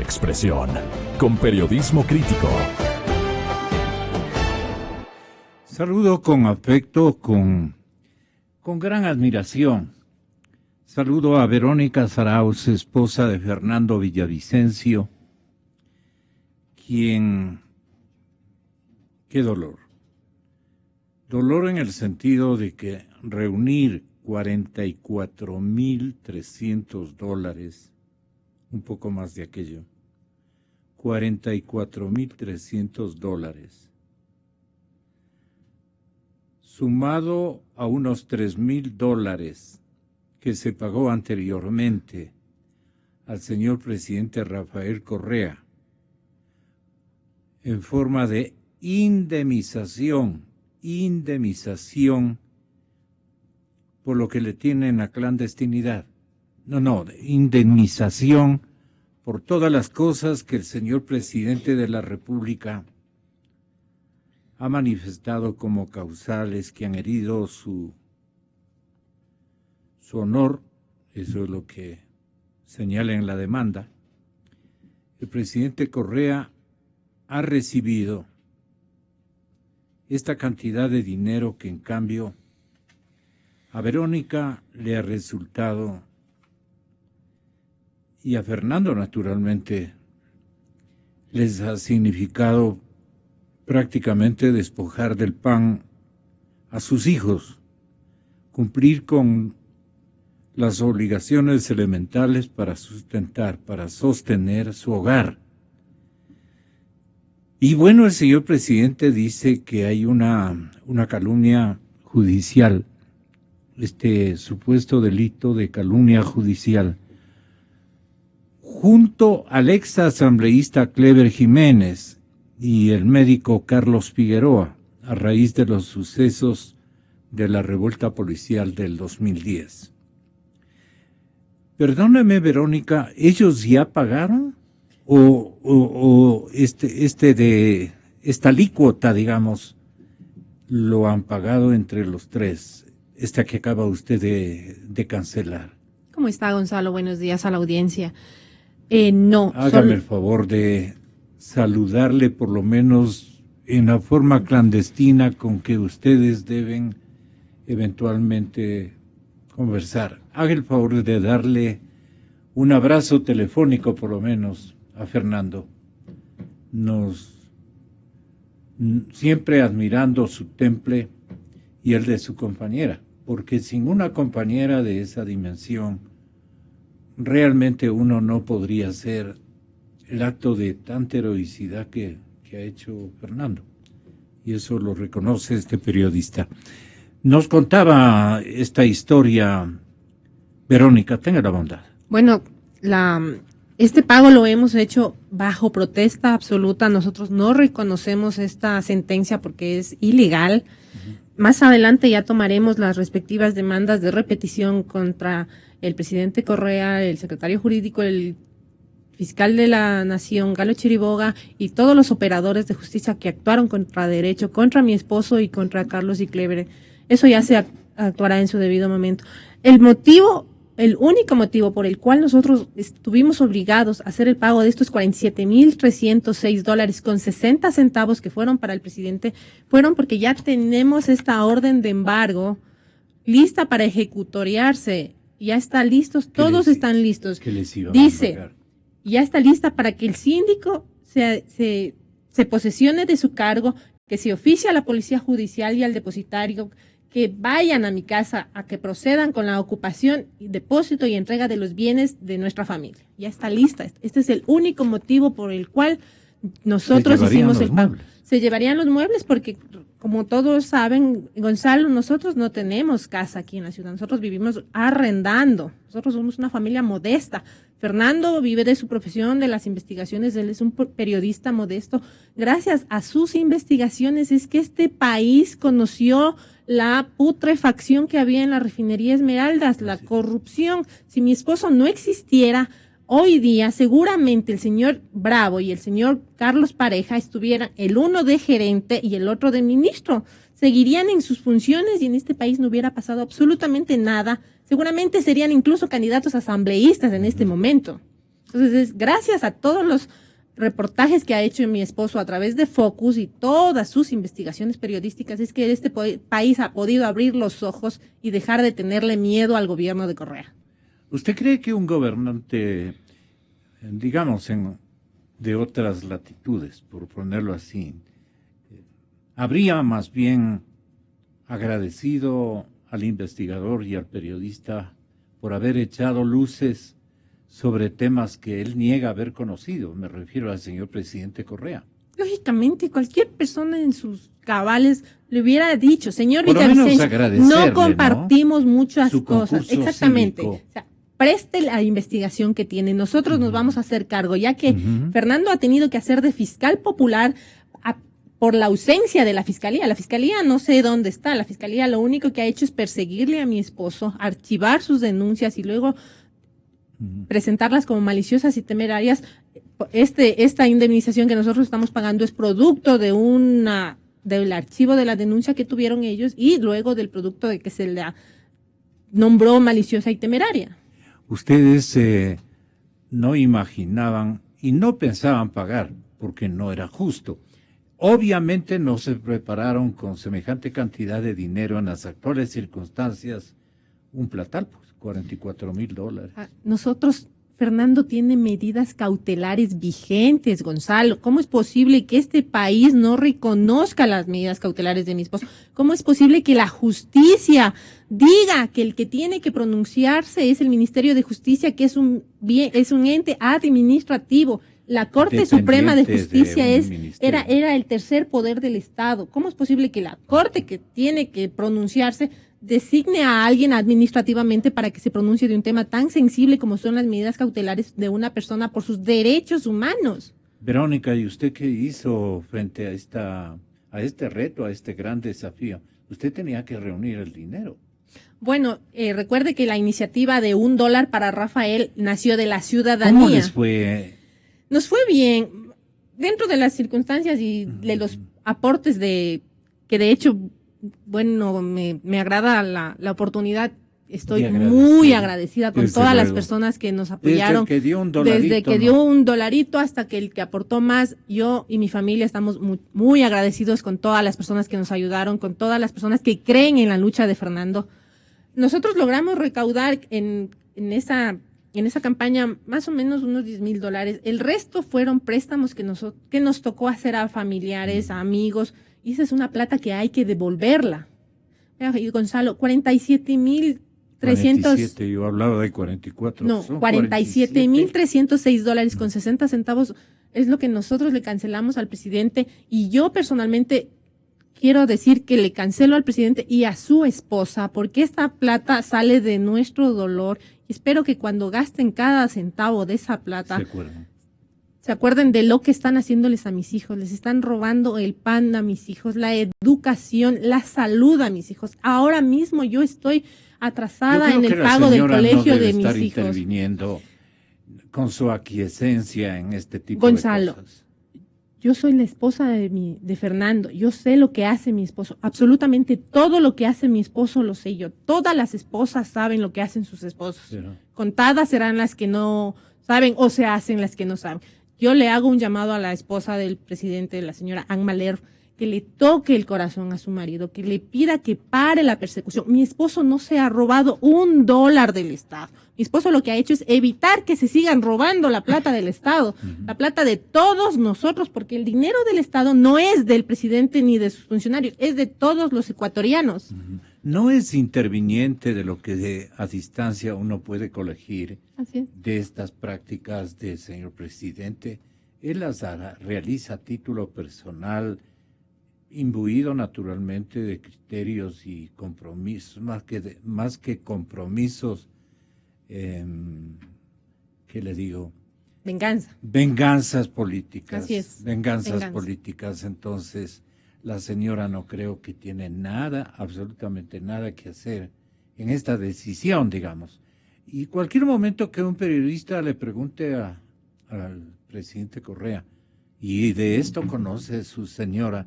expresión, con periodismo crítico. Saludo con afecto, con gran admiración. Saludo a Verónica Zarauz, esposa de Fernando Villavicencio, quien... ¡Qué dolor! Dolor en el sentido de que reunir $44,300, un poco más de aquello, $44,300, sumado a unos $3,000 que se pagó anteriormente al señor presidente Rafael Correa en forma de indemnización por lo que le tienen a clandestinidad. Indemnización por todas las cosas que el señor presidente de la República ha manifestado como causales que han herido su honor. Eso es lo que señala en la demanda. El presidente Correa ha recibido esta cantidad de dinero que en cambio a Verónica le ha resultado, y a Fernando naturalmente, les ha significado prácticamente despojar del pan a sus hijos, cumplir con las obligaciones elementales para sustentar, para sostener su hogar. Y bueno, el señor presidente dice que hay una calumnia judicial, este supuesto delito de calumnia judicial, junto al ex asambleísta Clever Jiménez y el médico Carlos Figueroa, a raíz de los sucesos de la revuelta policial del 2010. Perdóname, Verónica, ¿ellos ya pagaron? O esta alícuota, digamos, lo han pagado entre los tres, esta que acaba usted de cancelar? ¿Cómo está, Gonzalo? Buenos días a la audiencia. No. Hágame el favor de saludarle por lo menos en la forma clandestina con que ustedes deben eventualmente conversar. Haga el favor de darle un abrazo telefónico por lo menos a Fernando, siempre admirando su temple y el de su compañera, porque sin una compañera de esa dimensión, realmente uno no podría hacer el acto de tanta heroicidad que ha hecho Fernando, y eso lo reconoce este periodista. Nos contaba esta historia, Verónica, tenga la bondad. Bueno, este pago lo hemos hecho bajo protesta absoluta. Nosotros no reconocemos esta sentencia porque es ilegal. Más adelante ya tomaremos las respectivas demandas de repetición contra el presidente Correa, el secretario jurídico, el fiscal de la Nación, Galo Chiriboga, y todos los operadores de justicia que actuaron contra derecho, contra mi esposo y contra Carlos y Clever. Eso ya se actuará en su debido momento. El único motivo por el cual nosotros estuvimos obligados a hacer el pago de estos $47,306.60 que fueron para el presidente, fueron porque ya tenemos esta orden de embargo lista para ejecutoriarse. Ya está listos, todos están listos. Dice, ya está lista para que el síndico se posesione de su cargo, que se oficie a la policía judicial y al depositario, que vayan a mi casa a que procedan con la ocupación, depósito y entrega de los bienes de nuestra familia. Ya está lista. Este es el único motivo por el cual nosotros hicimos el pago. Se llevarían los muebles porque, como todos saben, Gonzalo, nosotros no tenemos casa aquí en la ciudad. Nosotros vivimos arrendando. Nosotros somos una familia modesta. Fernando vive de su profesión, de las investigaciones. Él es un periodista modesto. Gracias a sus investigaciones es que este país conoció la putrefacción que había en la refinería Esmeraldas, la corrupción. Si mi esposo no existiera, hoy día seguramente el señor Bravo y el señor Carlos Pareja estuvieran el uno de gerente y el otro de ministro. Seguirían en sus funciones y en este país no hubiera pasado absolutamente nada. Seguramente serían incluso candidatos asambleístas en este momento. Entonces, es gracias a todos los reportajes que ha hecho mi esposo a través de Focus y todas sus investigaciones periodísticas, es que este país ha podido abrir los ojos y dejar de tenerle miedo al gobierno de Correa. ¿Usted cree que un gobernante, digamos, de otras latitudes, por ponerlo así, habría más bien agradecido al investigador y al periodista por haber echado luces sobre temas que él niega haber conocido? Me refiero al señor presidente Correa. Lógicamente, cualquier persona en sus cabales le hubiera dicho, señor Por lo menos Villavicencio, no compartimos muchas cosas. Exactamente. O sea, preste la investigación que tiene. Nosotros nos vamos a hacer cargo, ya que Fernando ha tenido que hacer de fiscal popular por la ausencia de la fiscalía. La fiscalía no sé dónde está. La fiscalía lo único que ha hecho es perseguirle a mi esposo, archivar sus denuncias y luego presentarlas como maliciosas y temerarias. Esta indemnización que nosotros estamos pagando es producto de del archivo de la denuncia que tuvieron ellos y luego del producto de que se la nombró maliciosa y temeraria. Ustedes no imaginaban y no pensaban pagar porque no era justo. Obviamente no se prepararon con semejante cantidad de dinero en las actuales circunstancias un platal, pues $44,000. Nosotros, Fernando tiene medidas cautelares vigentes, Gonzalo. ¿Cómo es posible que este país no reconozca las medidas cautelares de mi esposo? ¿Cómo es posible que la justicia diga que el que tiene que pronunciarse es el Ministerio de Justicia, que es un ente administrativo? La Corte Suprema de Justicia era el tercer poder del Estado. ¿Cómo es posible que la Corte, que tiene que pronunciarse, designe a alguien administrativamente para que se pronuncie de un tema tan sensible como son las medidas cautelares de una persona por sus derechos humanos? Verónica, ¿y usted qué hizo frente a este reto, a este gran desafío? Usted tenía que reunir el dinero. Bueno, recuerde que la iniciativa de $1 para Rafael nació de la ciudadanía. ¿Cómo les fue? Nos fue bien, dentro de las circunstancias y de los aportes que de hecho, bueno, me agrada la oportunidad. Estoy muy agradecida con todas las personas que nos apoyaron. Desde que dio un dolarito hasta que el que aportó más. Yo y mi familia estamos muy agradecidos con todas las personas que nos ayudaron, con todas las personas que creen en la lucha de Fernando. Nosotros logramos recaudar en esa campaña más o menos unos $10,000. El resto fueron préstamos que nos tocó hacer a familiares, a amigos. Y esa es una plata que hay que devolverla. Y Gonzalo, 47,300. Yo hablaba de 44. No, $47,306 con 60 centavos es lo que nosotros le cancelamos al presidente. Y yo personalmente quiero decir que le cancelo al presidente y a su esposa, porque esta plata sale de nuestro dolor. Y espero que cuando gasten cada centavo de esa plata, se acuerden de lo que están haciéndoles a mis hijos. Les están robando el pan a mis hijos, la educación, la salud a mis hijos. Ahora mismo yo estoy atrasada en el pago del colegio de mis hijos. Interviniendo con su aquiescencia en este tipo Gonzalo, de cosas. Yo soy la esposa de Fernando. Yo sé lo que hace mi esposo. Absolutamente todo lo que hace mi esposo lo sé yo. Todas las esposas saben lo que hacen sus esposos. Pero contadas serán las que no saben o se hacen las que no saben. Yo le hago un llamado a la esposa del presidente, la señora Anne Maler, que le toque el corazón a su marido, que le pida que pare la persecución. Mi esposo no se ha robado $1 del Estado. Mi esposo lo que ha hecho es evitar que se sigan robando la plata del Estado, la plata de todos nosotros, porque el dinero del Estado no es del presidente ni de sus funcionarios, es de todos los ecuatorianos. No es interviniente de lo que a distancia uno puede colegir de estas prácticas del señor presidente. Él las realiza a título personal, imbuido naturalmente de criterios y compromisos, más que compromisos, ¿qué le digo? Venganzas políticas. Así es. Venganzas políticas. Entonces, la señora no creo que tiene nada, absolutamente nada que hacer en esta decisión, digamos. Y cualquier momento que un periodista le pregunte al presidente Correa, y de esto conoce su señora,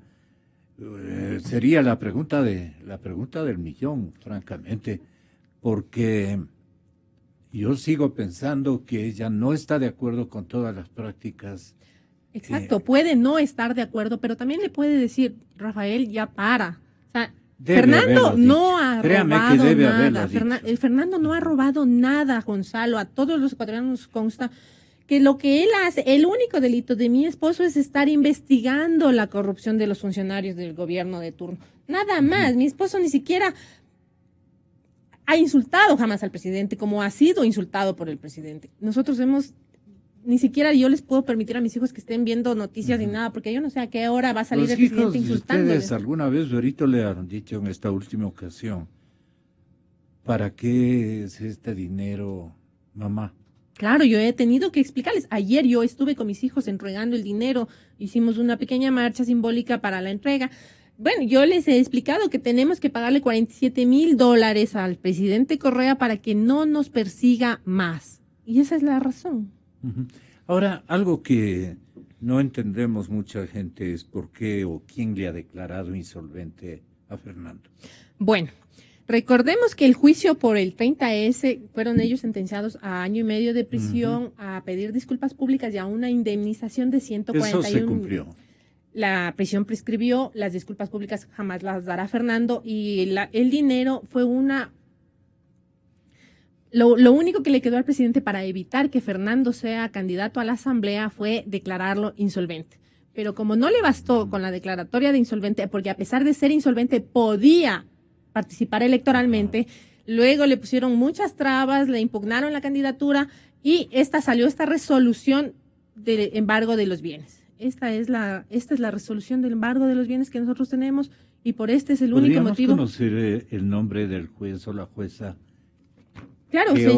sería la pregunta del millón, francamente, porque Yo sigo pensando que ella no está de acuerdo con todas las prácticas. Exacto, puede no estar de acuerdo, pero también le puede decir, Rafael, ya para. O sea, Debe Fernando haberlo no dicho. ha Créame que robado debe haberlo nada. dicho. Fernando no ha robado nada, Gonzalo. A todos los ecuatorianos nos consta que lo que él hace, el único delito de mi esposo es estar investigando la corrupción de los funcionarios del gobierno de turno. Nada más. Mi esposo ni siquiera ha insultado jamás al presidente como ha sido insultado por el presidente. Nosotros ni siquiera yo les puedo permitir a mis hijos que estén viendo noticias ni nada, porque yo no sé a qué hora va a salir Los el presidente hijos de insultándoles. ustedes alguna vez, ahorita le han dicho en esta última ocasión, ¿para qué es este dinero, mamá? Claro, yo he tenido que explicarles. Ayer yo estuve con mis hijos entregando el dinero, hicimos una pequeña marcha simbólica para la entrega. Bueno, yo les he explicado que tenemos que pagarle $47,000 al presidente Correa para que no nos persiga más. Y esa es la razón. Ahora, algo que no entendemos mucha gente es por qué o quién le ha declarado insolvente a Fernando. Bueno, recordemos que el juicio por el 30S fueron ellos sentenciados a 1 año y medio de prisión, a pedir disculpas públicas y a una indemnización de 141. Eso se cumplió. La prisión prescribió, las disculpas públicas jamás las dará Fernando y el dinero fue Lo único que le quedó al presidente para evitar que Fernando sea candidato a la asamblea fue declararlo insolvente. Pero como no le bastó con la declaratoria de insolvente, porque a pesar de ser insolvente podía participar electoralmente, luego le pusieron muchas trabas, le impugnaron la candidatura y salió esta resolución de embargo de los bienes. Esta es la resolución del embargo de los bienes que nosotros tenemos y por este es el único motivo. ¿Podríamos conocer el nombre del juez o la jueza? Claro, que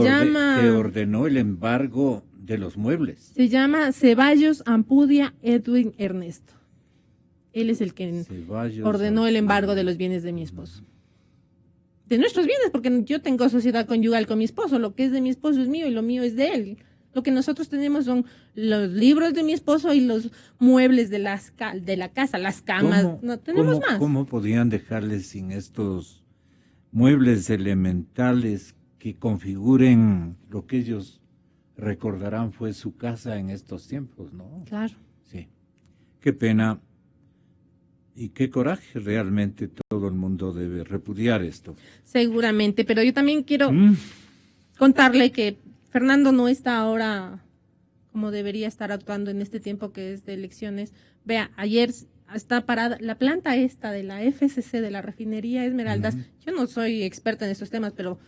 ordenó el embargo de los muebles. Se llama Ceballos Ampudia Edwin Ernesto. Él es el que ordenó el embargo de los bienes de mi esposo. De nuestros bienes, porque yo tengo sociedad conyugal con mi esposo. Lo que es de mi esposo es mío y lo mío es de él. Lo que nosotros tenemos son los libros de mi esposo y los muebles de la casa, las camas. No tenemos más. ¿Cómo podían dejarles sin estos muebles elementales que configuren lo que ellos recordarán fue su casa en estos tiempos, ¿no? Claro. Sí. Qué pena y qué coraje. Realmente todo el mundo debe repudiar esto. Seguramente, pero yo también quiero contarle que Fernando no está ahora como debería estar actuando en este tiempo que es de elecciones. Vea, ayer está parada la planta esta de la FCC, de la refinería Esmeraldas. Yo no soy experta en estos temas, pero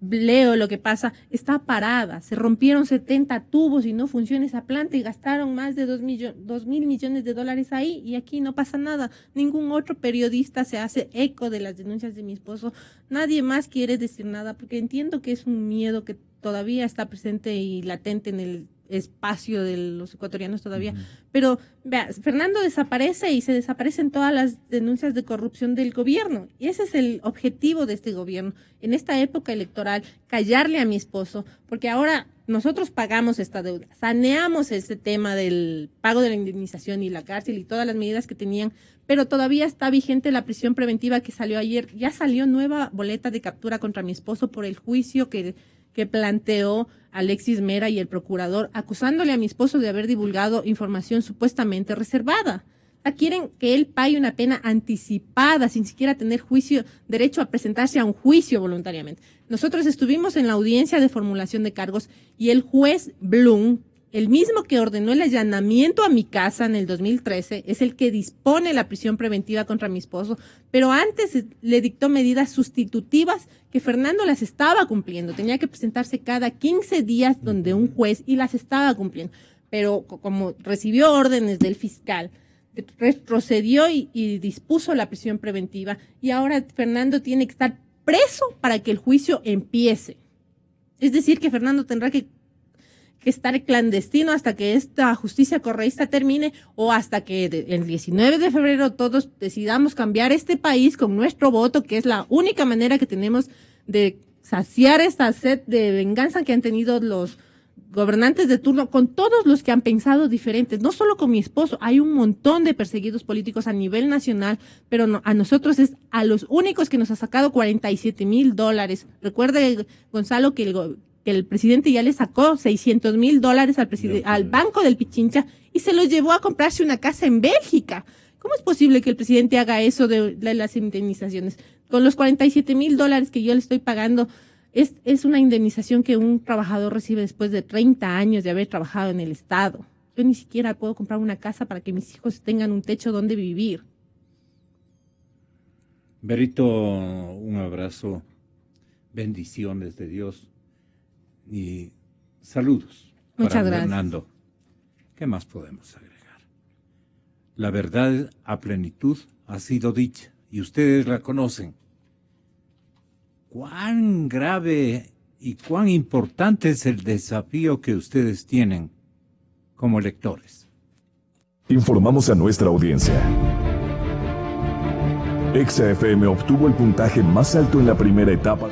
leo lo que pasa, está parada, se rompieron 70 tubos y no funciona esa planta y gastaron más de 2.000 millones de dólares ahí y aquí no pasa nada. Ningún otro periodista se hace eco de las denuncias de mi esposo, nadie más quiere decir nada porque entiendo que es un miedo que todavía está presente y latente en el espacio de los ecuatorianos todavía, pero vea, Fernando desaparece y se desaparecen todas las denuncias de corrupción del gobierno y ese es el objetivo de este gobierno en esta época electoral, callarle a mi esposo, porque ahora nosotros pagamos esta deuda, saneamos ese tema del pago de la indemnización y la cárcel y todas las medidas que tenían, pero todavía está vigente la prisión preventiva que salió ayer, ya salió nueva boleta de captura contra mi esposo por el juicio que planteó Alexis Mera y el procurador, acusándole a mi esposo de haber divulgado información supuestamente reservada. Quieren que él pague una pena anticipada, sin siquiera tener derecho a presentarse a un juicio voluntariamente. Nosotros estuvimos en la audiencia de formulación de cargos y el juez Blum, el mismo que ordenó el allanamiento a mi casa en el 2013, es el que dispone la prisión preventiva contra mi esposo, pero antes le dictó medidas sustitutivas que Fernando las estaba cumpliendo. Tenía que presentarse cada 15 días donde un juez y las estaba cumpliendo. Pero como recibió órdenes del fiscal, retrocedió y dispuso la prisión preventiva y ahora Fernando tiene que estar preso para que el juicio empiece. Es decir, que Fernando tendrá que estar clandestino hasta que esta justicia correísta termine o hasta que el 19 de febrero todos decidamos cambiar este país con nuestro voto, que es la única manera que tenemos de saciar esta sed de venganza que han tenido los gobernantes de turno con todos los que han pensado diferentes, no solo con mi esposo, hay un montón de perseguidos políticos a nivel nacional, pero no, a nosotros es a los únicos que nos ha sacado $47,000. Recuerde, Gonzalo, que que el presidente ya le sacó $600,000 al Banco del Pichincha y se los llevó a comprarse una casa en Bélgica. ¿Cómo es posible que el presidente haga eso de las indemnizaciones? Con los $47,000 que yo le estoy pagando, es una indemnización que un trabajador recibe después de 30 años de haber trabajado en el Estado. Yo ni siquiera puedo comprar una casa para que mis hijos tengan un techo donde vivir. Berito, un abrazo, bendiciones de Dios y saludos. Muchas gracias. Fernando, ¿qué más podemos agregar? La verdad a plenitud ha sido dicha y ustedes la conocen. Cuán grave y cuán importante es el desafío que ustedes tienen como lectores. Informamos a nuestra audiencia. Exa FM obtuvo el puntaje más alto en la primera etapa.